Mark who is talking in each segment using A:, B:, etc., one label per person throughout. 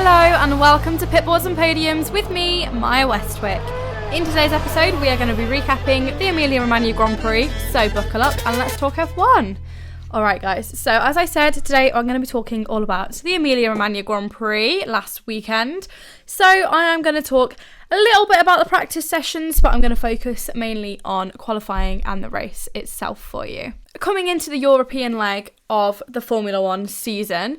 A: Hello and welcome to Pitboards and Podiums with me, Maya Westwick. In today's episode we are going to be recapping the Emilia Romagna Grand Prix, so buckle up and let's talk F1. Alright guys, so as I said, today I'm going to be talking all about the Emilia Romagna Grand Prix last weekend. So I am going to talk a little bit about the practice sessions, but I'm going to focus mainly on qualifying and the race itself for you. Coming into the European leg of the Formula One season,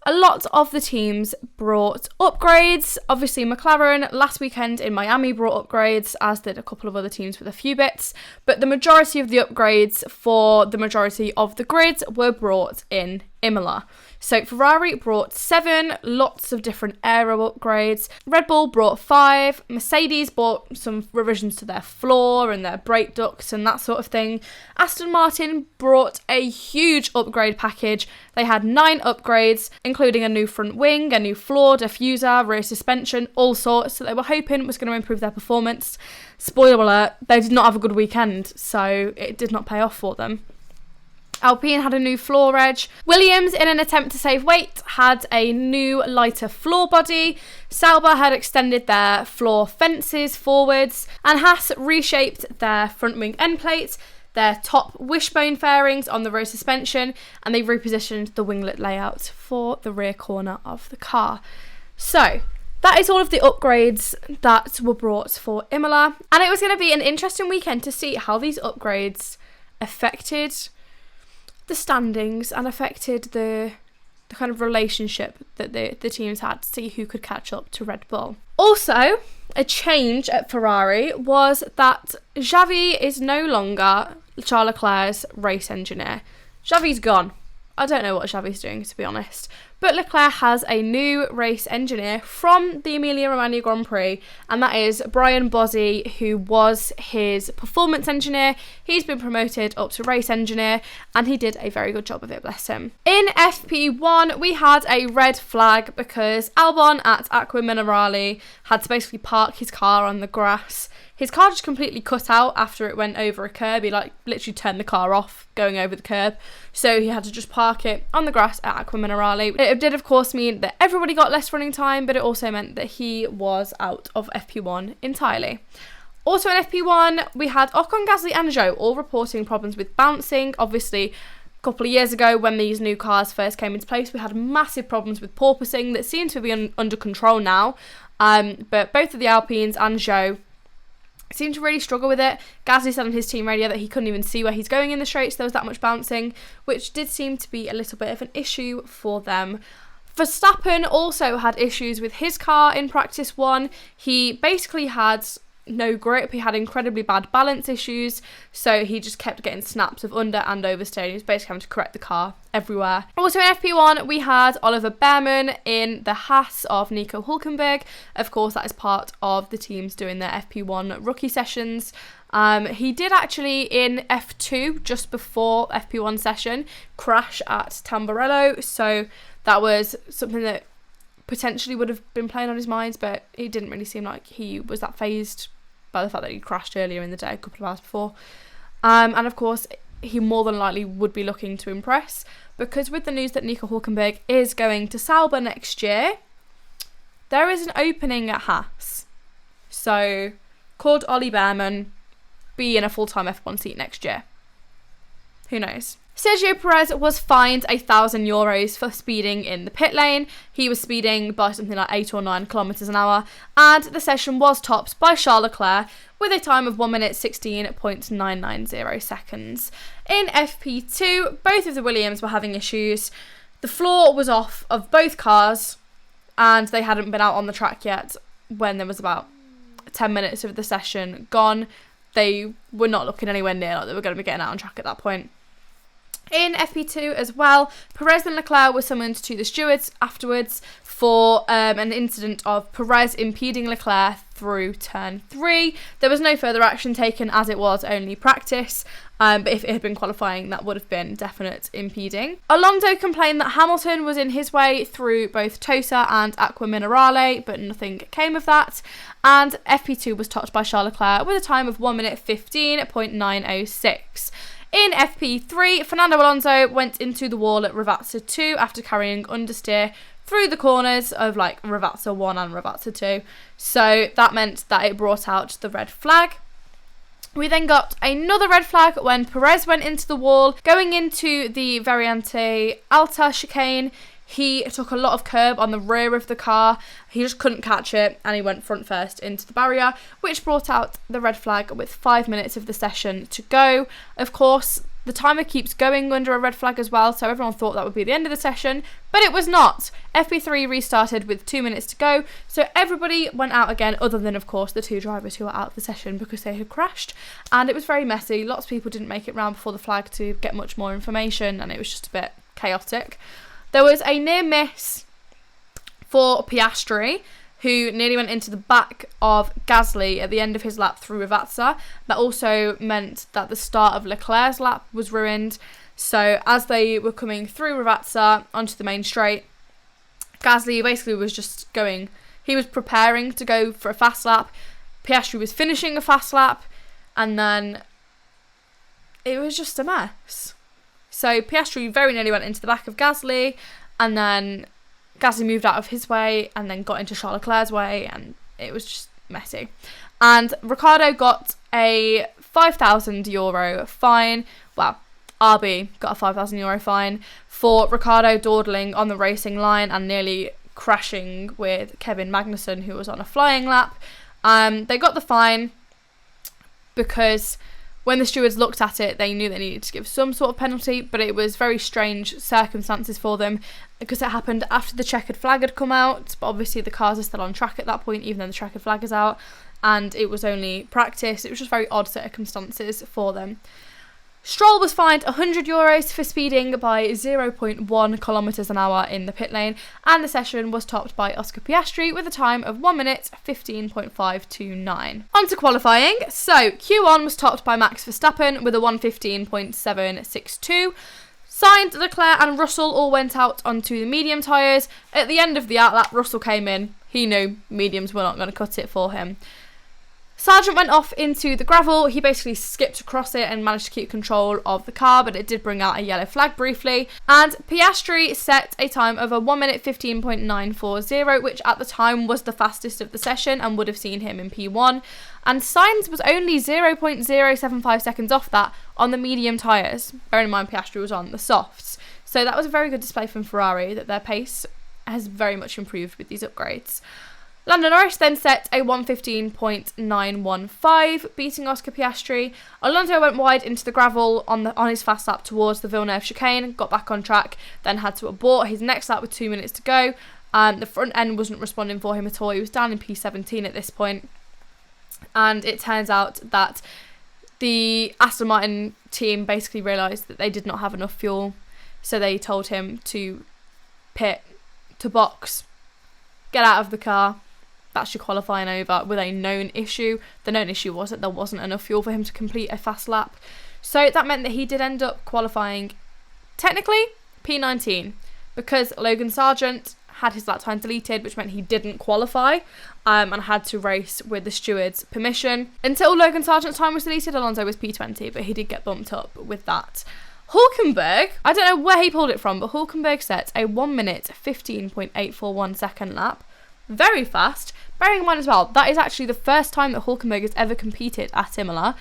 A: a lot of the teams brought upgrades. Obviously, McLaren last weekend in Miami brought upgrades, as did a couple of other teams with a few bits. But the majority of the upgrades for the majority of the grids were brought in Imola. So Ferrari brought 7, lots of different aero upgrades. Red Bull brought 5. Mercedes brought some revisions to their floor and their brake ducts and that sort of thing. Aston Martin brought a huge upgrade package. They had 9 upgrades, including a new front wing, a new floor, diffuser, rear suspension, all sorts that they were hoping was going to improve their performance. Spoiler alert, they did not have a good weekend, so it did not pay off for them. Alpine had a new floor edge. Williams, in an attempt to save weight, had a new lighter floor body. Sauber had extended their floor fences forwards, and Haas reshaped their front wing end plate, their top wishbone fairings on the rear suspension, and they repositioned the winglet layout for the rear corner of the car. So that is all of the upgrades that were brought for Imola, and it was going to be an interesting weekend to see how these upgrades affected the standings and affected the kind of relationship that the teams had to see who could catch up to Red Bull. Also, a change at Ferrari was that Xavi is no longer Charles Leclerc's race engineer. Xavi's gone. I don't know what Xavi's doing, to be honest. But Leclerc has a new race engineer from the Emilia Romagna Grand Prix, and that is Brian Bozzi, who was his performance engineer. He's been promoted up to race engineer, and he did a very good job of it, bless him. In FP1, we had a red flag because Albon at Acqua Minerale had to basically park his car on the grass. His car just completely cut out after it went over a curb. He literally turned the car off going over the curb. So he had to just park it on the grass at Acqua Minerale. It did, of course, mean that everybody got less running time, but it also meant that he was out of FP1 entirely. Also in FP1, we had Ocon, Gasly and Zhou all reporting problems with bouncing. Obviously, a couple of years ago when these new cars first came into place, we had massive problems with porpoising that seem to be under control now. But both of the Alpines and Zhou seemed to really struggle with it. Gasly said on his team radio that he couldn't even see where he's going in the straights. There was that much bouncing, which did seem to be a little bit of an issue for them. Verstappen also had issues with his car in practice 1. He basically had no grip. He had incredibly bad balance issues, so he just kept getting snaps of under and oversteer. He was basically having to correct the car everywhere. Also in FP1, we had Oliver Behrman in the Haas of Nico Hülkenberg. Of course, that is part of the teams doing their FP1 rookie sessions. He did actually in F2, just before FP1 session, crash at Tamburello, so that was something that potentially would have been playing on his mind, but it didn't really seem like he was that phased by the fact that he crashed earlier in the day, a couple of hours before. And of course, he more than likely would be looking to impress, because with the news that Nico Hülkenberg is going to Sauber next year, there is an opening at Haas. So, could Ollie Behrman be in a full-time F1 seat next year? Who knows? Sergio Perez was fined €1,000 for speeding in the pit lane. He was speeding by something like 8 or 9 kilometres an hour, and the session was topped by Charles Leclerc with a time of 1 minute 16.990 seconds. In FP2, both of the Williams were having issues. The floor was off of both cars, and they hadn't been out on the track yet when there was about 10 minutes of the session gone. They were not looking anywhere near like they were going to be getting out on track at that point. In FP2 as well, Perez and Leclerc were summoned to the stewards afterwards for an incident of Perez impeding Leclerc through turn 3. There was no further action taken as it was only practice, but if it had been qualifying, that would have been definite impeding. Alonso complained that Hamilton was in his way through both Tosa and Acqua Minerale, but nothing came of that. And FP2 was topped by Charles Leclerc with a time of 1 minute 15.906. In FP3, Fernando Alonso went into the wall at Ravazza 2 after carrying understeer through the corners of like Ravazza 1 and Ravazza 2. So that meant that it brought out the red flag. We then got another red flag when Perez went into the wall. Going into the Variante Alta chicane, he took a lot of curb on the rear of the car. He just couldn't catch it and he went front first into the barrier, which brought out the red flag with 5 minutes of the session to go. Of course, the timer keeps going under a red flag as well, so everyone thought that would be the end of the session, but it was not. FP3 restarted with 2 minutes to go, so everybody went out again, other than, of course, the 2 drivers who were out of the session because they had crashed, and it was very messy. Lots of people didn't make it round before the flag to get much more information, and it was just a bit chaotic. There was a near miss for Piastri, who nearly went into the back of Gasly at the end of his lap through Ravazza. That also meant that the start of Leclerc's lap was ruined. So as they were coming through Ravazza onto the main straight, Gasly basically was just going, he was preparing to go for a fast lap. Piastri was finishing a fast lap, and then it was just a mess. So Piastri very nearly went into the back of Gasly, and then Gasly moved out of his way and then got into Charles Leclerc's way, and it was just messy. And Ricciardo got a €5,000 fine. Well, RB got a €5,000 fine for Ricciardo dawdling on the racing line and nearly crashing with Kevin Magnussen, who was on a flying lap. They got the fine because when the stewards looked at it, they knew they needed to give some sort of penalty, but it was very strange circumstances for them because it happened after the checkered flag had come out, but obviously the cars are still on track at that point, even though the checkered flag is out, and it was only practice. It was just very odd circumstances for them. Stroll was fined €100 for speeding by 0.1 kilometres an hour in the pit lane, and the session was topped by Oscar Piastri with a time of 1 minute 15.529. On to qualifying. So Q1 was topped by Max Verstappen with a 1:15.762. Sainz, Leclerc and Russell all went out onto the medium tyres. At the end of the outlap, Russell came in. He knew mediums were not going to cut it for him. Sargent went off into the gravel. He basically skipped across it and managed to keep control of the car, but it did bring out a yellow flag briefly. And Piastri set a time of a 1 minute 15.940, which at the time was the fastest of the session and would have seen him in P1. And Sainz was only 0.075 seconds off that on the medium tyres. Bearing in mind Piastri was on the softs. So that was a very good display from Ferrari, that their pace has very much improved with these upgrades. Lando Norris then set a 1:15.915, beating Oscar Piastri. Alonso went wide into the gravel on his fast lap towards the Villeneuve chicane, got back on track, then had to abort his next lap with 2 minutes to go. The front end wasn't responding for him at all. He was down in P17 at this point. And it turns out that the Aston Martin team basically realised that they did not have enough fuel, so they told him to pit, to box, get out of the car. That's your qualifying over with a known issue. The known issue was that there wasn't enough fuel for him to complete a fast lap. So that meant that he did end up qualifying, technically, P19, because Logan Sargent had his lap time deleted, which meant he didn't qualify and had to race with the steward's permission. Until Logan Sargent's time was deleted, Alonso was P20, but he did get bumped up with that. Hulkenberg, I don't know where he pulled it from, but Hulkenberg set a 1 minute 15.841 second lap. Very fast. Bearing in mind as well, that is actually the first time that Hulkenberg has ever competed at Imola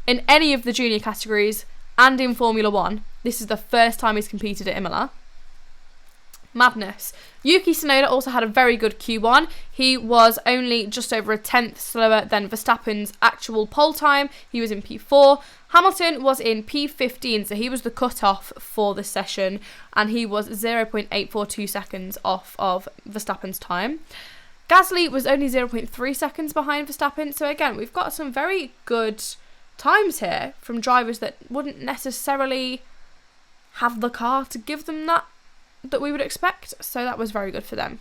A: in any of the junior categories and in Formula 1. This is the first time he's competed at Imola. Madness. Yuki Tsunoda also had a very good Q1. He was only just over a tenth slower than Verstappen's actual pole time. He was in P4. Hamilton was in P15, so he was the cut-off for the session, and he was 0.842 seconds off of Verstappen's time. Gasly was only 0.3 seconds behind Verstappen, so again, we've got some very good times here from drivers that wouldn't necessarily have the car to give them that we would expect, so that was very good for them.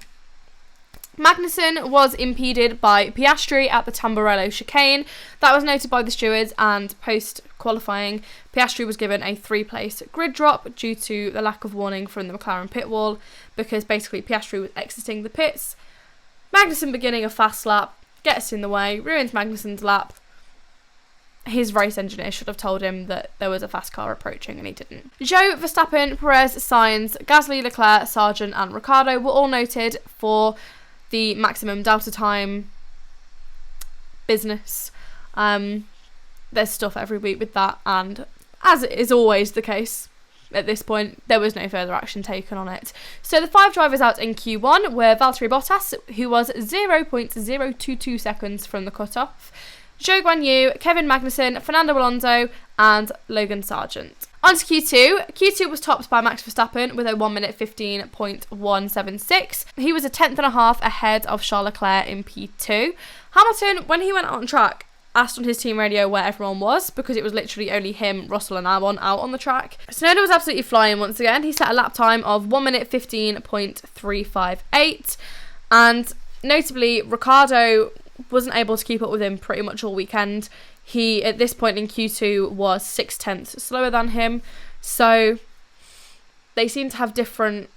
A: Magnussen was impeded by Piastri at the Tamburello chicane. That was noted by the stewards, and post-qualifying, Piastri was given a 3-place grid drop due to the lack of warning from the McLaren pit wall, because basically Piastri was exiting the pits. Magnussen beginning a fast lap, gets in the way, ruins Magnussen's lap. his race engineer should have told him that there was a fast car approaching, and he didn't. Zhou, Verstappen, Perez, Sainz, Gasly, Leclerc, Sargent and Ricciardo were all noted for the maximum delta time business. There's stuff every week with that, and as is always the case at this point, there was no further action taken on it. So the 5 drivers out in Q1 were Valtteri Bottas, who was 0.022 seconds from the cutoff, Zhou Guanyu, Kevin Magnussen, Fernando Alonso and Logan Sargent. On to Q2. Q2 was topped by Max Verstappen with a 1 minute 15.176. He was a tenth and a half ahead of Charles Leclerc in P2. Hamilton, when he went out on track, asked on his team radio where everyone was, because it was literally only him, Russell and Albon out on the track. Tsunoda was absolutely flying once again. He set a lap time of 1 minute 15.358, and notably Ricciardo wasn't able to keep up with him pretty much all weekend. He, at this point in Q2, was 0.6 slower than him, so they seem to have different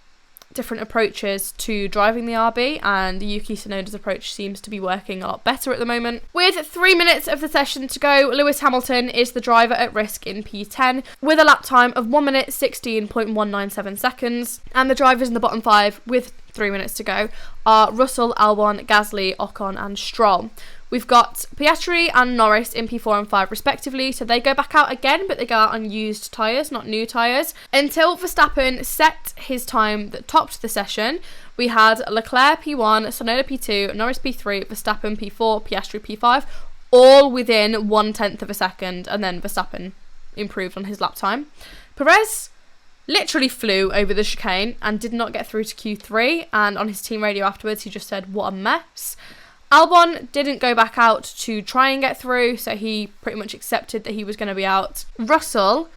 A: approaches to driving the RB, and Yuki Tsunoda's approach seems to be working a lot better at the moment. With 3 minutes of the session to go, Lewis Hamilton is the driver at risk in P10 with a lap time of 1 minute 16.197 seconds, and the drivers in the bottom 5 with 3 minutes to go are Russell, Albon, Gasly, Ocon and Stroll. We've got Piastri and Norris in P4 and 5 respectively, so they go back out again, but they go out on used tyres, not new tyres. Until Verstappen set his time that topped the session, we had Leclerc P1, Tsunoda P2, Norris P3, Verstappen P4, Piastri P5, all within 1/10 of a second, and then Verstappen improved on his lap time. Perez literally flew over the chicane and did not get through to Q3, and on his team radio afterwards he just said, "What a mess." Albon didn't go back out to try and get through, so he pretty much accepted that he was going to be out. Russell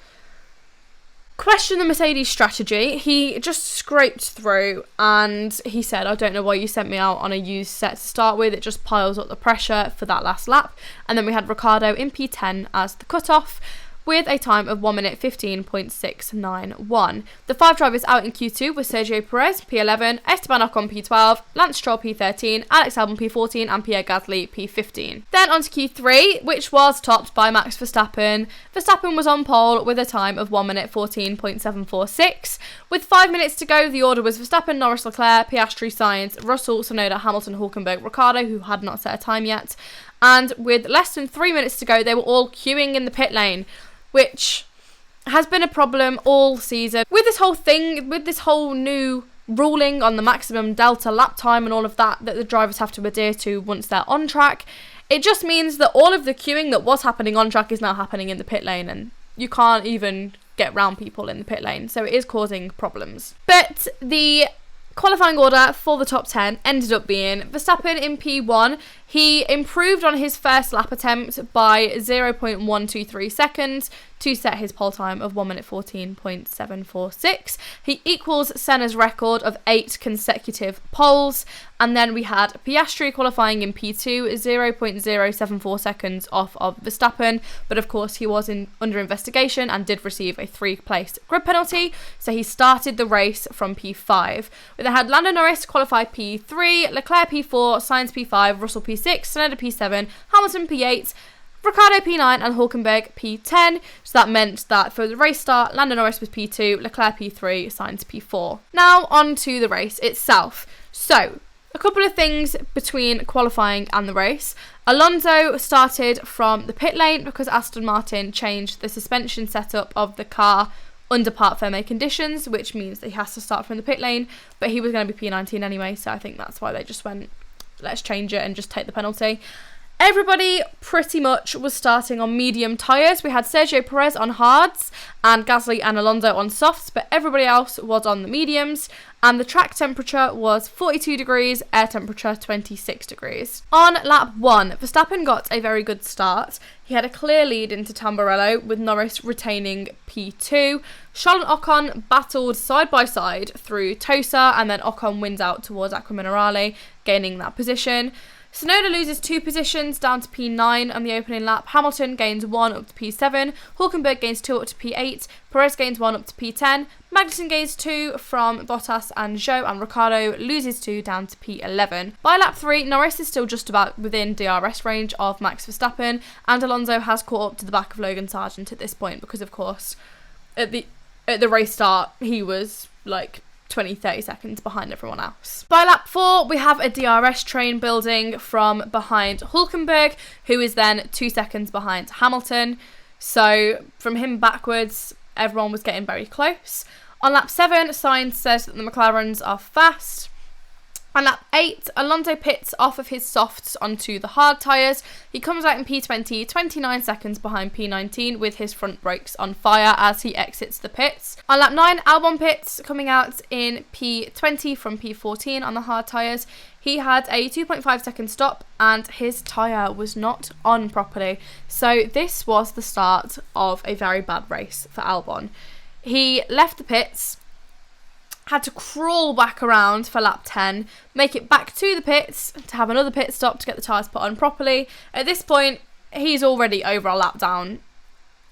A: questioned the Mercedes strategy. He just scraped through and he said, "I don't know why you sent me out on a used set to start with, it just piles up the pressure for that last lap." And then we had Ricciardo in P10 as the cutoff, with a time of 1 minute 15.691. The 5 drivers out in Q2 were Sergio Perez, P11, Esteban Ocon, P12, Lance Stroll, P13, Alex Albon, P14, and Pierre Gasly, P15. Then on to Q3, which was topped by Max Verstappen. Verstappen was on pole with a time of 1 minute 14.746. With 5 minutes to go, the order was Verstappen, Norris, Leclerc, Piastri, Sainz, Russell, Tsunoda, Hamilton, Hülkenberg, Ricciardo, who had not set a time yet. And with less than 3 minutes to go, they were all queuing in the pit lane, which has been a problem all season. With this whole new ruling on the maximum delta lap time and all of that the drivers have to adhere to once they're on track, it just means that all of the queuing that was happening on track is now happening in the pit lane, and you can't even get round people in the pit lane, so it is causing problems. But the qualifying order for the top 10 ended up being Verstappen in P1. He improved on his first lap attempt by 0.123 seconds to set his pole time of 1 minute 14.746. He equals Senna's record of 8 consecutive poles. And then we had Piastri qualifying in P2, 0.074 seconds off of Verstappen. But of course, he was under investigation and did receive a 3-place grid penalty. So he started the race from P5. We then had Lando Norris qualify P3, Leclerc P4, Sainz P5, Russell P6, Tsunoda P7, Hamilton P8, Ricciardo P9 and Hülkenberg P10. So that meant that for the race start, Lando Norris was P2, Leclerc P3, Sainz P4. Now on to the race itself. So a couple of things between qualifying and the race. Alonso started from the pit lane because Aston Martin changed the suspension setup of the car under part firme conditions, which means that he has to start from the pit lane, but he was going to be P19 anyway, so I think that's why they just went, let's change it and just take the penalty. Everybody pretty much was starting on medium tyres. We had Sergio Perez on hards and Gasly and Alonso on softs, but everybody else was on the mediums, and the track temperature was 42 degrees, air temperature 26 degrees. On lap 1, Verstappen got a very good start. He had a clear lead into Tamburello, with Norris retaining P2. Charles and Ocon battled side by side through Tosa, and then Ocon wins out towards Acqua Minerale, gaining that position. Tsunoda loses 2 positions down to P9 on the opening lap. Hamilton gains 1 up to P7. Hulkenberg gains 2 up to P8. Perez gains 1 up to P10. Magnussen gains 2 from Bottas and Zhou, and Ricciardo loses 2 down to P11. By lap 3, Norris is still just about within DRS range of Max Verstappen, and Alonso has caught up to the back of Logan Sargent at this point because, of course, at the race start, he was like 20-30 seconds behind everyone else. By lap 4, we have a DRS train building from behind Hulkenberg, who is then 2 seconds behind Hamilton. So from him backwards, everyone was getting very close. On lap 7, Sainz says that the McLarens are fast. On lap 8, Alonso pits off of his softs onto the hard tyres. He comes out in P20, 29 seconds behind P19 with his front brakes on fire as he exits the pits. On lap 9, Albon pits, coming out in P20 from P14 on the hard tyres. He had a 2.5 second stop and his tyre was not on properly. So this was the start of a very bad race for Albon. He left the pits, had to crawl back around for lap 10, make it back to the pits to have another pit stop to get the tyres put on properly. At this point, he's already over a lap down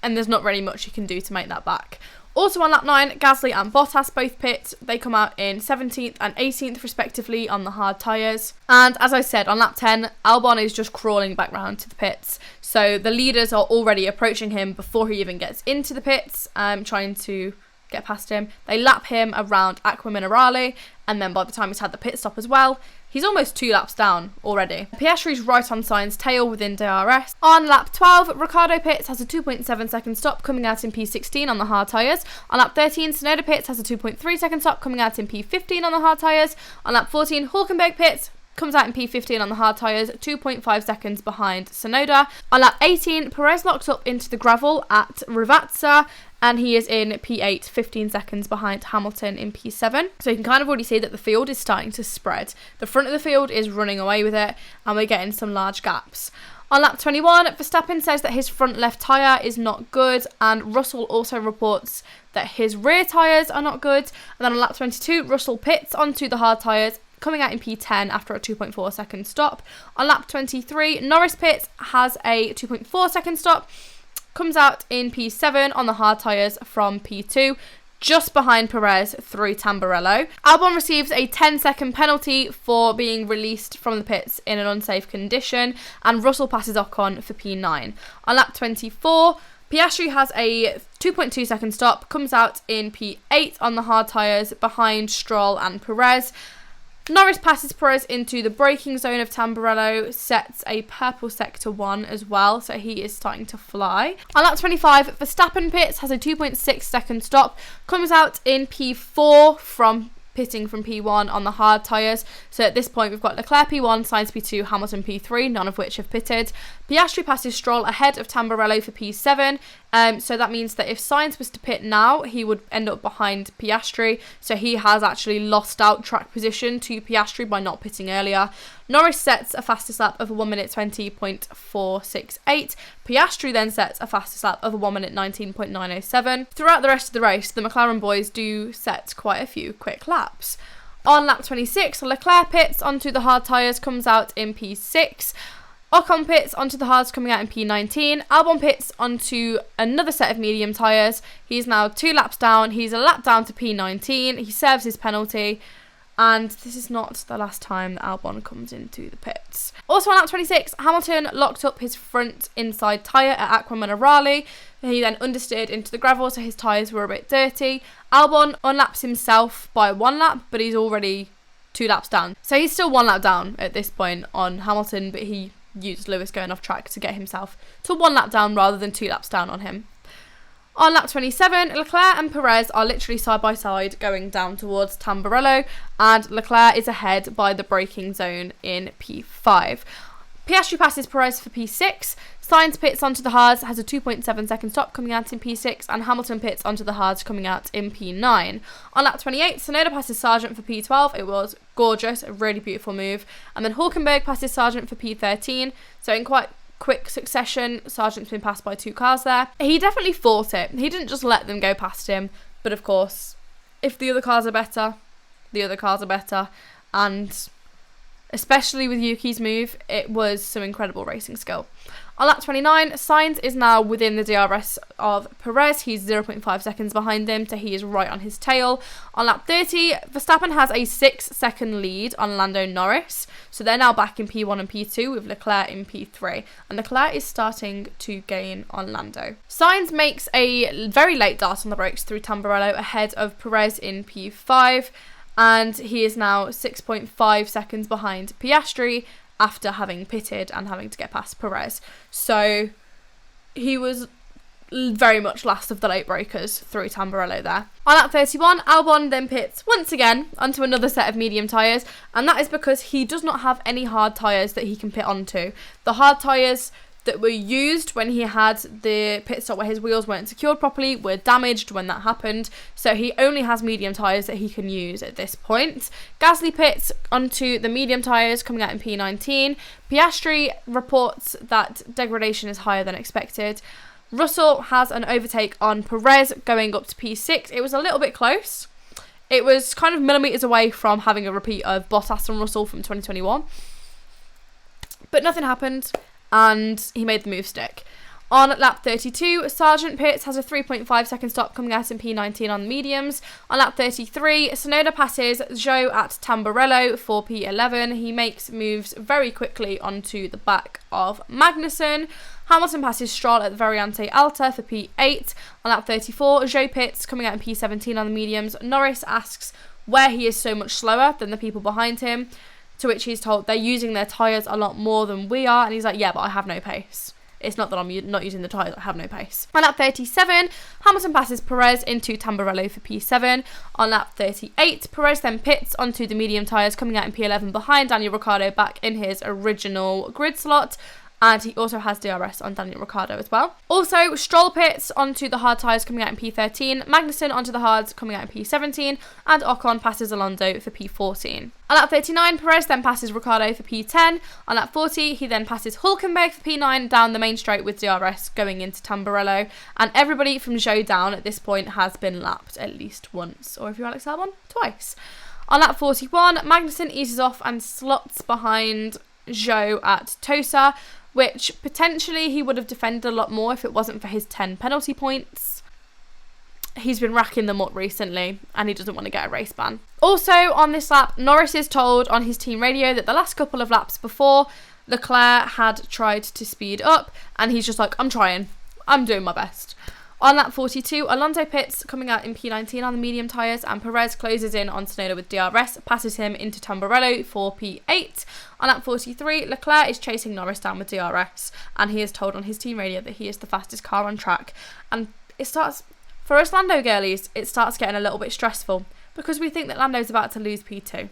A: and there's not really much he can do to make that back. Also on lap 9, Gasly and Bottas both pit. They come out in 17th and 18th respectively on the hard tyres. And as I said, on lap 10, Albon is just crawling back round to the pits. So the leaders are already approaching him before he even gets into the pits, trying to get past him. They lap him around Aqua Minerale, and then by the time he's had the pit stop as well, he's almost 2 laps down already. Piastri's right on Sainz's tail within DRS. On lap 12, Ricciardo pits has a 2.7 second stop coming out in P16 on the hard tyres. On lap 13, Tsunoda pits has a 2.3 second stop coming out in P15 on the hard tyres. On lap 14, Hulkenberg pits comes out in P15 on the hard tyres, 2.5 seconds behind Tsunoda. On lap 18, Perez locks up into the gravel at Rivazza, and he is in P8, 15 seconds behind Hamilton in P7. So you can kind of already see that the field is starting to spread. The front of the field is running away with it, and we're getting some large gaps. On lap 21, Verstappen says that his front left tyre is not good, and Russell also reports that his rear tyres are not good. And then on lap 22, Russell pits onto the hard tyres, coming out in P10 after a 2.4 second stop. On lap 23, Norris pits, has a 2.4 second stop, comes out in P7 on the hard tyres from P2, just behind Perez through Tamburello. Albon receives a 10-second penalty for being released from the pits in an unsafe condition, and Russell passes Ocon for P9. On lap 24, Piastri has a 2.2 second stop, comes out in P8 on the hard tyres behind Stroll and Perez. Norris passes Perez into the braking zone of Tamburello, sets a purple sector 1 as well, so he is starting to fly. On lap 25, Verstappen pits, has a 2.6 second stop, comes out in P4 from pitting from P1 on the hard tyres. So at this point we've got Leclerc P1, Sainz P2, Hamilton P3, none of which have pitted. Piastri passes Stroll ahead of Tamburello for P7, so that means that if Sainz was to pit now, he would end up behind Piastri, so he has actually lost out track position to Piastri by not pitting earlier. Norris sets a fastest lap of a 1 minute 20.468. Piastri then sets a fastest lap of a 1 minute 19.907. Throughout the rest of the race, the McLaren boys do set quite a few quick laps. On lap 26, Leclerc pits onto the hard tyres, comes out in P6. Ocon pits onto the hards, coming out in P19. Albon pits onto another set of medium tyres. He's now 2 laps down. He's a lap down to P19. He serves his penalty. And this is not the last time that Albon comes into the pits. Also on lap 26, Hamilton locked up his front inside tyre at Aqua Minerale. He then understeered into the gravel, so his tyres were a bit dirty. Albon unlaps himself by 1 lap, but he's already 2 laps down. So he's still 1 lap down at this point on Hamilton, but he used Lewis going off track to get himself to 1 lap down rather than 2 laps down on him. On lap 27, Leclerc and Perez are literally side by side going down towards Tamburello, and Leclerc is ahead by the braking zone in P5. Piastri passes Perez for P6, Sainz pits onto the hards, has a 2.7 second stop coming out in P6, and Hamilton pits onto the hards coming out in P9. On lap 28, Tsunoda passes Sargent for P12, it was gorgeous, a really beautiful move, and then Hulkenberg passes Sargent for P13, so in quite quick succession, Sargent's been passed by 2 cars there. He definitely fought it. He didn't just let them go past him, but of course, if the other cars are better, the other cars are better, and especially with Yuki's move. It was some incredible racing skill. On lap 29, Sainz is now within the DRS of Perez. He's 0.5 seconds behind him, so he is right on his tail. On lap 30, Verstappen has a 6-second lead on Lando Norris. So they're now back in P1 and P2 with Leclerc in P3. And Leclerc is starting to gain on Lando. Sainz makes a very late dart on the brakes through Tamburello ahead of Perez in P5. And he is now 6.5 seconds behind Piastri after having pitted and having to get past Perez. So he was very much last of the late breakers through Tamburello there. On lap 31, Albon then pits once again onto another set of medium tyres, and that is because he does not have any hard tyres that he can pit onto. The hard tyres that were used when he had the pit stop where his wheels weren't secured properly were damaged when that happened, so he only has medium tyres that he can use at this point. Gasly pits onto the medium tyres coming out in P19. Piastri reports that degradation is higher than expected. Russell has an overtake on Perez going up to P6. It was a little bit close. It was kind of millimetres away from having a repeat of Bottas and Russell from 2021. But nothing happened, and he made the move stick. On lap 32, Sargent pits has a 3.5 second stop coming out in P19 on the mediums. On lap 33, Tsunoda passes Zhou at Tamburello for P11. He makes moves very quickly onto the back of Magnussen. Hamilton passes Stroll at the Variante Alta for P8. On lap 34, Zhou pits coming out in P17 on the mediums. Norris asks where he is so much slower than the people behind him, to which he's told they're using their tyres a lot more than we are, and he's like, yeah, but I have no pace. It's not that I'm not using the tyres, I have no pace. On lap 37, Hamilton passes Perez into Tamburello for P7. On lap 38, Perez then pits onto the medium tyres coming out in P11 behind Daniel Ricciardo back in his original grid slot. And he also has DRS on Daniel Ricciardo as well. Also, Stroll pits onto the hard tyres coming out in P13, Magnussen onto the hards coming out in P17, and Ocon passes Alonso for P14. On lap 39, Perez then passes Ricciardo for P10. On lap 40, he then passes Hülkenberg for P9 down the main straight with DRS going into Tamburello. And everybody from showdown at this point has been lapped at least once, or if you're Alex Albon, twice. On lap 41, Magnussen eases off and slots behind Zhou at Tosa, which potentially he would have defended a lot more if it wasn't for his 10 penalty points. He's been racking them up recently and he doesn't want to get a race ban. Also on this lap, Norris is told on his team radio that the last couple of laps before, Leclerc had tried to speed up and he's just like, I'm trying, I'm doing my best. On lap 42, Alonso pits coming out in P19 on the medium tyres, and Perez closes in on Tsunoda with DRS, passes him into Tamburello for P8. On lap 43, Leclerc is chasing Norris down with DRS, and he is told on his team radio that he is the fastest car on track. And it starts, for us Lando girlies, it starts getting a little bit stressful, because we think that Lando's about to lose P2.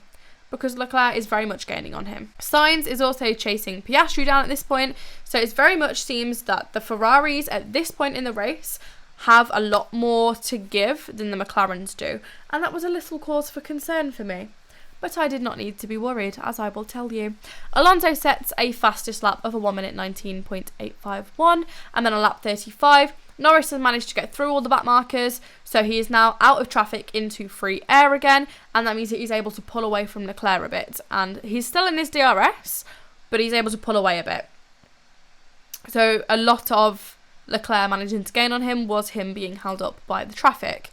A: Because Leclerc is very much gaining on him. Sainz is also chasing Piastri down at this point, so it very much seems that the Ferraris at this point in the race have a lot more to give than the McLarens do, and that was a little cause for concern for me. But I did not need to be worried, as I will tell you. Alonso sets a fastest lap of a 1 minute 19.851, and then on lap 35, Norris has managed to get through all the back markers, so he is now out of traffic into free air again, and that means that he's able to pull away from Leclerc a bit, and he's still in his DRS, but he's able to pull away a bit. So a lot of Leclerc managing to gain on him was him being held up by the traffic.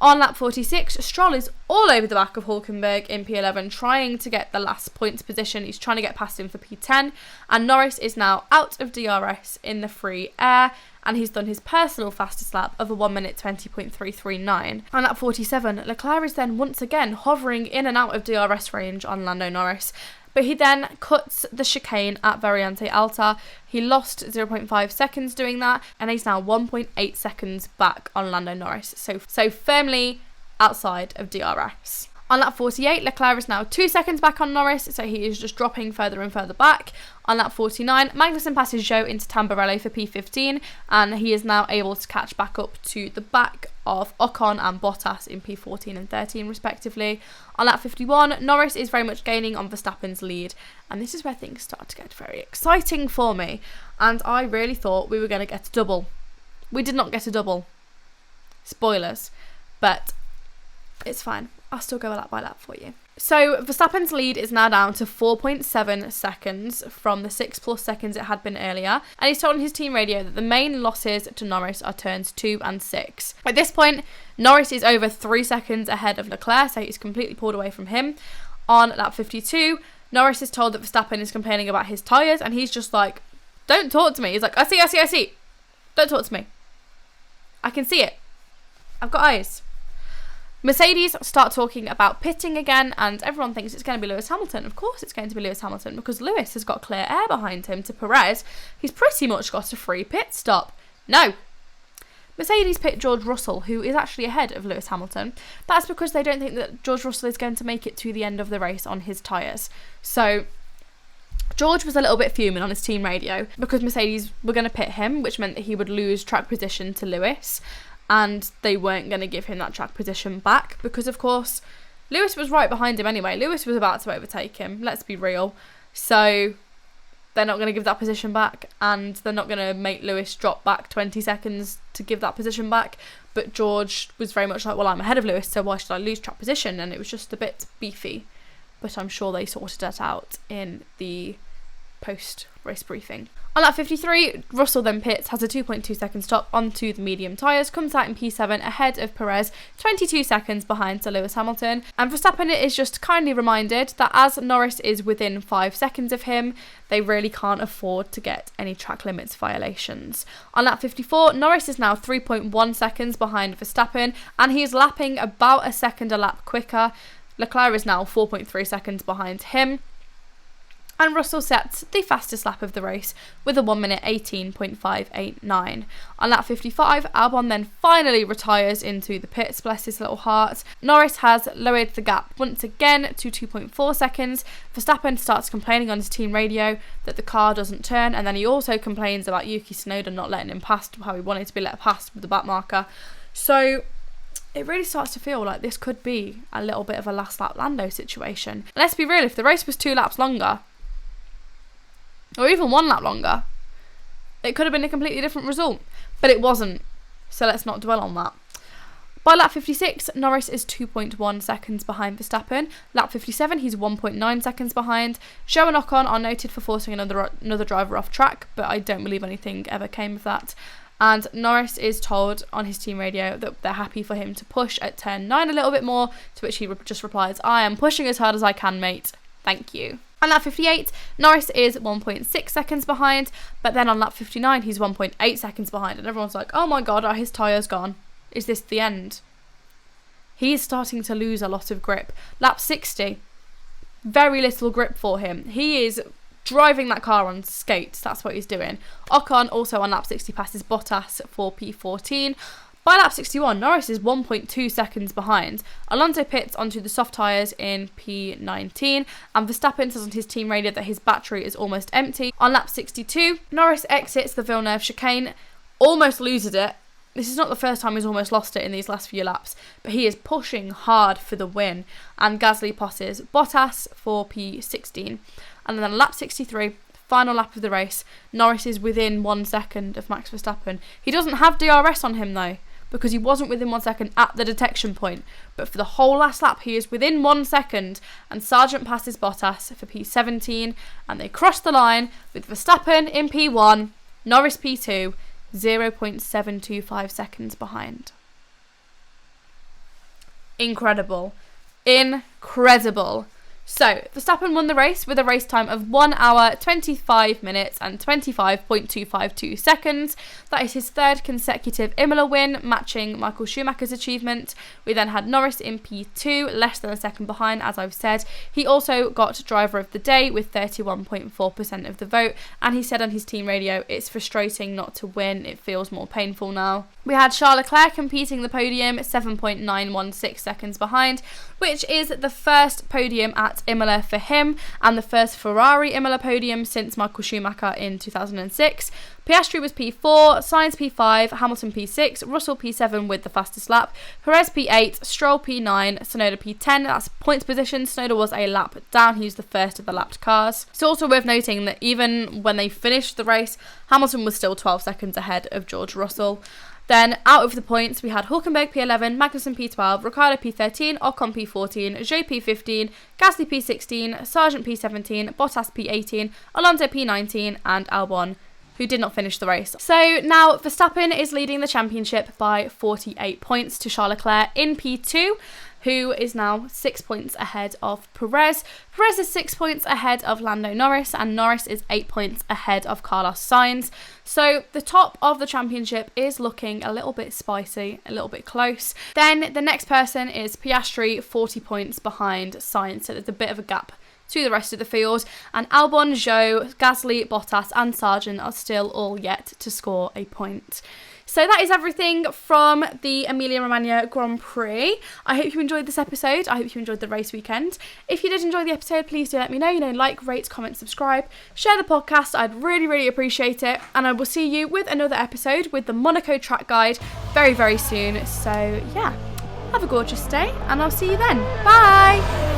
A: On lap 46, Stroll is all over the back of Hülkenberg in P11 trying to get the last points position. He's trying to get past him for P10, and Norris is now out of DRS in the free air, and he's done his personal fastest lap of a 1 minute 20.339. On lap 47, Leclerc is then once again hovering in and out of DRS range on Lando Norris, but he then cuts the chicane at Variante Alta. He lost 0.5 seconds doing that, and he's now 1.8 seconds back on Lando Norris, so firmly outside of DRS. On lap 48, Leclerc is now 2 seconds back on Norris, so he is just dropping further and further back. On lap 49, Magnussen passes Zhou into Tamburello for P15, and he is now able to catch back up to the back of Ocon and Bottas in P14 and 13 respectively. On lap 51, Norris is very much gaining on Verstappen's lead, and this is where things start to get very exciting for me, and I really thought we were going to get a double. We did not get a double. Spoilers. But It's fine. I'll still go lap by lap for you. So Verstappen's lead is now down to 4.7 seconds from the 6+ seconds it had been earlier. And he's told on his team radio that the main losses to Norris are turns 2 and 6. At this point, Norris is over 3 seconds ahead of Leclerc, so he's completely pulled away from him. On lap 52, Norris is told that Verstappen is complaining about his tyres, and he's just like, don't talk to me. He's like, I see. Don't talk to me. I can see it. I've got eyes. Mercedes start talking about pitting again, and everyone thinks it's going to be Lewis Hamilton. Of course it's going to be Lewis Hamilton, because Lewis has got clear air behind him to Perez. He's pretty much got a free pit stop. No. Mercedes pit George Russell, who is actually ahead of Lewis Hamilton. That's because they don't think that George Russell is going to make it to the end of the race on his tyres. So George was a little bit fuming on his team radio because Mercedes were going to pit him, which meant that he would lose track position to Lewis, and they weren't going to give him that track position back because, of course, Lewis was right behind him anyway. Lewis was about to overtake him, let's be real. So they're not going to give that position back, and they're not going to make Lewis drop back 20 seconds to give that position back. But George was very much like, well, I'm ahead of Lewis, so why should I lose track position? And it was just a bit beefy. But I'm sure they sorted that out in the post-race briefing. On lap 53, Russell then pits, has a 2.2 second stop onto the medium tyres, comes out in P7 ahead of Perez, 22 seconds behind Sir Lewis Hamilton. And Verstappen is just kindly reminded that as Norris is within 5 seconds of him, they really can't afford to get any track limits violations. On lap 54, Norris is now 3.1 seconds behind Verstappen, and he is lapping about a second a lap quicker. Leclerc is now 4.3 seconds behind him. And Russell sets the fastest lap of the race with a 1 minute 18.589. On lap 55, Albon then finally retires into the pits, bless his little heart. Norris has lowered the gap once again to 2.4 seconds. Verstappen starts complaining on his team radio that the car doesn't turn, and then he also complains about Yuki Tsunoda not letting him past how he wanted to be let past with the back marker. So it really starts to feel like this could be a little bit of a last lap Lando situation. And let's be real, if the race was 2 laps longer, or even 1 lap longer, it could have been a completely different result. But it wasn't, so let's not dwell on that. By lap 56, Norris is 2.1 seconds behind Verstappen. Lap 57, he's 1.9 seconds behind. Zhou and Ocon are noted for forcing another driver off track, but I don't believe anything ever came of that. And Norris is told on his team radio that they're happy for him to push at turn 9 a little bit more, to which he just replies, I am pushing as hard as I can, mate. Thank you. On lap 58, Norris is 1.6 seconds behind, but then on lap 59, he's 1.8 seconds behind, and everyone's like, oh my god, are his tyres gone? Is this the end? He is starting to lose a lot of grip. Lap 60, very little grip for him. He is driving that car on skates, that's what he's doing. Ocon also on lap 60 passes Bottas for P14. By lap 61, Norris is 1.2 seconds behind. Alonso pits onto the soft tyres in P19, and Verstappen says on his team radio that his battery is almost empty. On lap 62, Norris exits the Villeneuve chicane, almost loses it. This is not the first time he's almost lost it in these last few laps, but he is pushing hard for the win, and Gasly passes Bottas for P16. And then on lap 63, final lap of the race, Norris is within 1 second of Max Verstappen. He doesn't have DRS on him though, because he wasn't within 1 second at the detection point. But for the whole last lap, he is within 1 second, and Sargent passes Bottas for P17, and they cross the line with Verstappen in P1, Norris P2, 0.725 seconds behind. Incredible. Incredible. So, Verstappen won the race with a race time of 1 hour, 25 minutes and 25.252 seconds. That is his 3rd consecutive Imola win, matching Michael Schumacher's achievement. We then had Norris in P2, less than a second behind, as I've said. He also got driver of the day with 31.4% of the vote, and he said on his team radio, it's frustrating not to win, it feels more painful now. We had Charles Leclerc competing the podium, 7.916 seconds behind, which is the first podium at Imola for him, and the first Ferrari Imola podium since Michael Schumacher in 2006. Piastri was P4, Sainz P5, Hamilton P6, Russell P7 with the fastest lap, Perez P8, Stroll P9, Tsunoda P10. That's points position. Tsunoda was a lap down. He was the first of the lapped cars. It's also worth noting that even when they finished the race, Hamilton was still 12 seconds ahead of George Russell. Then out of the points, we had Hulkenberg P11, Magnussen P12, Ricciardo P13, Ocon P14, Zhou P15, Gasly P16, Sargent P17, Bottas P18, Alonso P19, and Albon, who did not finish the race. So now Verstappen is leading the championship by 48 points to Charles Leclerc in P2, who is now 6 points ahead of Perez. Perez is 6 points ahead of Lando Norris, and Norris is 8 points ahead of Carlos Sainz. So the top of the championship is looking a little bit spicy, a little bit close. Then the next person is Piastri, 40 points behind Sainz, so there's a bit of a gap to the rest of the field, and Albon, Zhou, Gasly, Bottas and Sargent are still all yet to score a point. So that is everything from the Emilia Romagna Grand Prix. I hope you enjoyed this episode. I hope you enjoyed the race weekend. If you did enjoy the episode, please do let me know. Like, rate, comment, subscribe, share the podcast. I'd really appreciate it. And I will see you with another episode with the Monaco track guide very soon. So yeah, have a gorgeous day and I'll see you then. Bye!